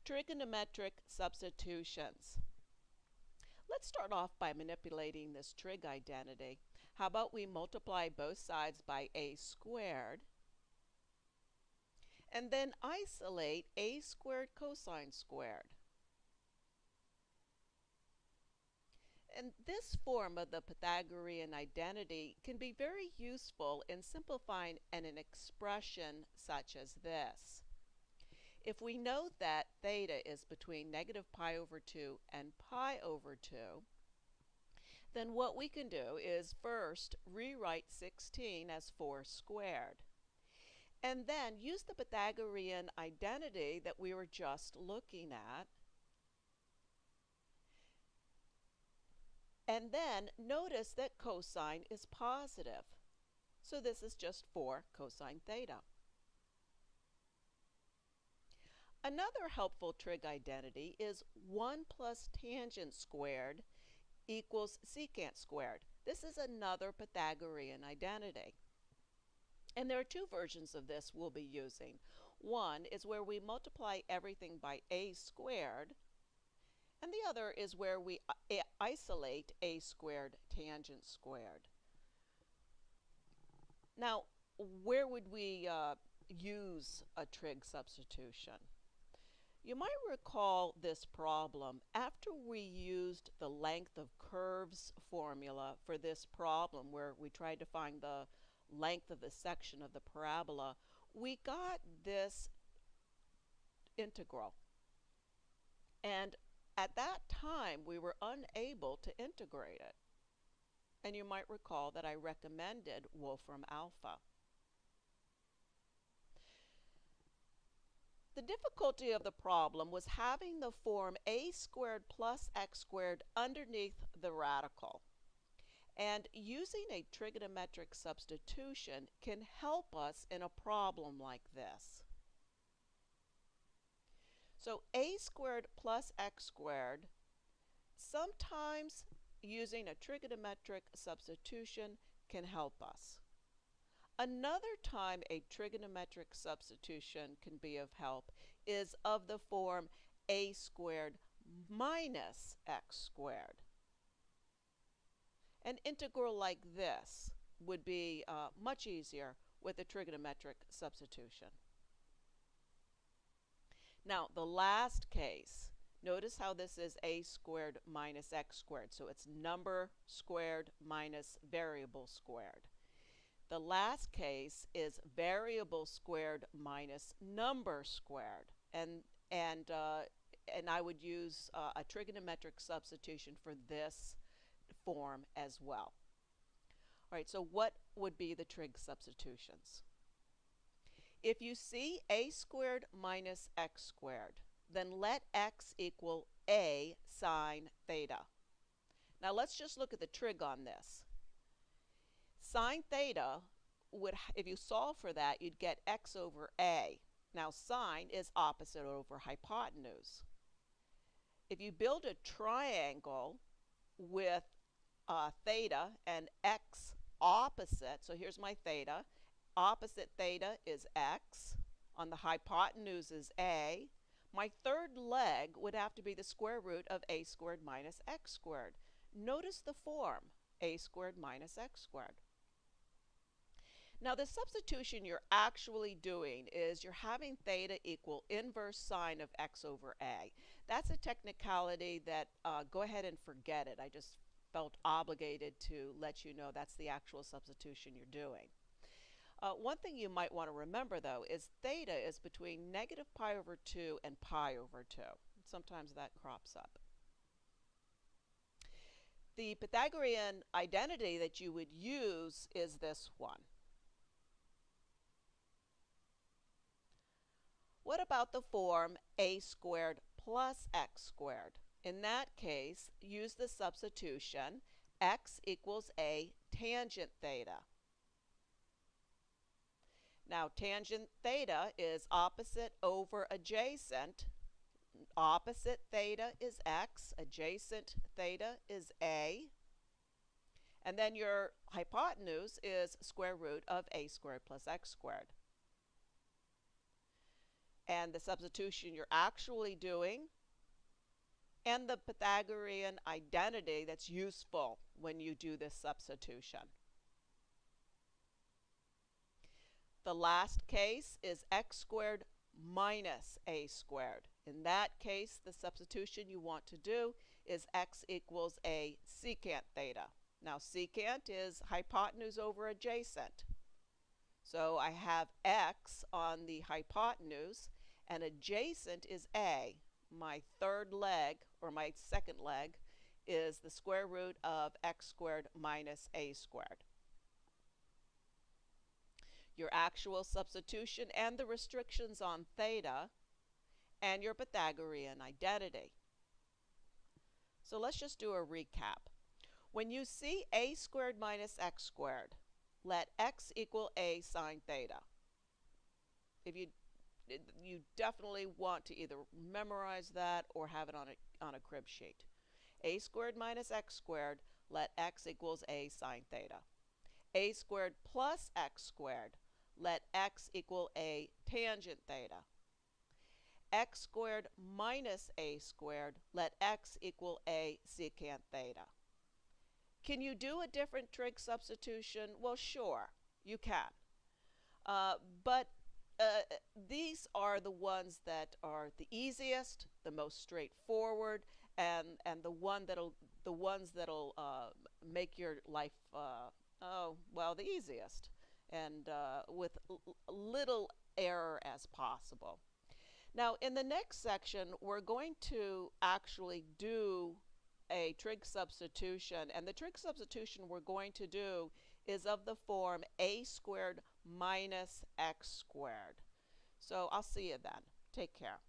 Trigonometric substitutions. Let's start off by manipulating this trig identity. How about we multiply both sides by a squared and then isolate a squared cosine squared. And this form of the Pythagorean identity can be very useful in simplifying an expression such as this. If we know that theta is between negative pi over 2 and pi over 2, then what we can do is first rewrite 16 as 4 squared. And then use the Pythagorean identity that we were just looking at. And then notice that cosine is positive. So this is just 4 cosine theta. Another helpful trig identity is 1 plus tangent squared equals secant squared. This is another Pythagorean identity. And there are two versions of this we'll be using. One is where we multiply everything by a squared, and the other is where we isolate a squared tangent squared. Now, where would we use a trig substitution? You might recall this problem after we used the length of curves formula for this problem where we tried to find the length of the section of the parabola. We got this integral. And at that time we were unable to integrate it. And you might recall that I recommended Wolfram alpha. The difficulty of the problem was having the form a squared plus x squared underneath the radical. And using a trigonometric substitution can help us in a problem like this. So a squared plus x squared, sometimes using a trigonometric substitution can help us. Another time a trigonometric substitution can be of help is of the form a squared minus x squared. An integral like this would be much easier with a trigonometric substitution. Now, the last case, notice how this is a squared minus x squared. So it's number squared minus variable squared. The last case is variable squared minus number squared. And I would use a trigonometric substitution for this form as well. All right, so what would be the trig substitutions? If you see a squared minus x squared, then let x equal a sine theta. Now let's just look at the trig on this. Sine theta would, if you solve for that, you'd get x over a. Now sine is opposite over hypotenuse. If you build a triangle with theta and x opposite, so here's my theta, opposite theta is x, on the hypotenuse is a, my third leg would have to be the square root of a squared minus x squared. Notice the form, a squared minus x squared. Now the substitution you're actually doing is you're having theta equal inverse sine of x over a. That's a technicality that go ahead and forget it. I just felt obligated to let you know that's the actual substitution you're doing. One thing you might want to remember though is theta is between negative pi over 2 and pi over 2. Sometimes that crops up. The Pythagorean identity that you would use is this one. What about the form a squared plus x squared? In that case, use the substitution x equals a tangent theta. Now tangent theta is opposite over adjacent. Opposite theta is x, adjacent theta is a. And then your hypotenuse is square root of a squared plus x squared. and the substitution you're actually doing, and the Pythagorean identity that's useful when you do this substitution. The last case is x squared minus a squared. In that case, the substitution you want to do is x equals a secant theta. Now, secant is hypotenuse over adjacent. So I have x on the hypotenuse, and adjacent is a. My third leg, or my second leg, is the square root of x squared minus a squared. Your actual substitution and the restrictions on theta, and your Pythagorean identity. So let's just do a recap. When you see a squared minus x squared, let x equal a sine theta. If you definitely want to either memorize that or have it on a crib sheet. A squared minus x squared, let x equals a sine theta. A squared plus x squared, let x equal a tangent theta. X squared minus a squared, let x equal a secant theta. Can you do a different trig substitution? Well, sure, you can. But these are the ones that are the easiest, the most straightforward, and the ones that'll make your life the easiest, and with little error as possible. Now, in the next section, we're going to actually do a trig substitution, and the trig substitution we're going to do is of the form a squared minus x squared. So I'll see you then. Take care.